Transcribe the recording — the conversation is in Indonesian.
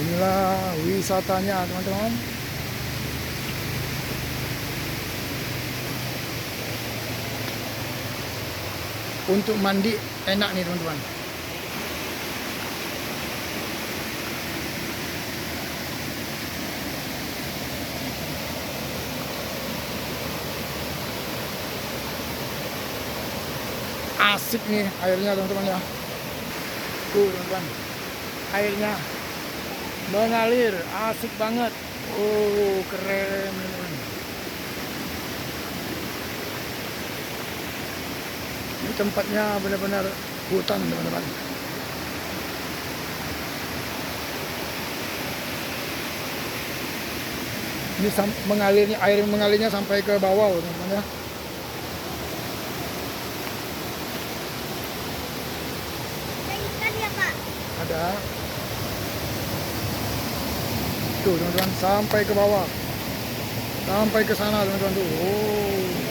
inilah wisatanya teman-teman. Untuk mandi enak nih teman-teman. Asik nih airnya teman-teman ya. Tuh teman-teman, airnya mengalir, asik banget. Oh keren teman-teman. Ini tempatnya benar-benar hutan teman-teman. Ini mengalirnya, air mengalirnya sampai ke bawah teman-teman ya. Ada tuh teman-teman, sampai ke bawah, sampai ke sana teman-teman tuh. Oh.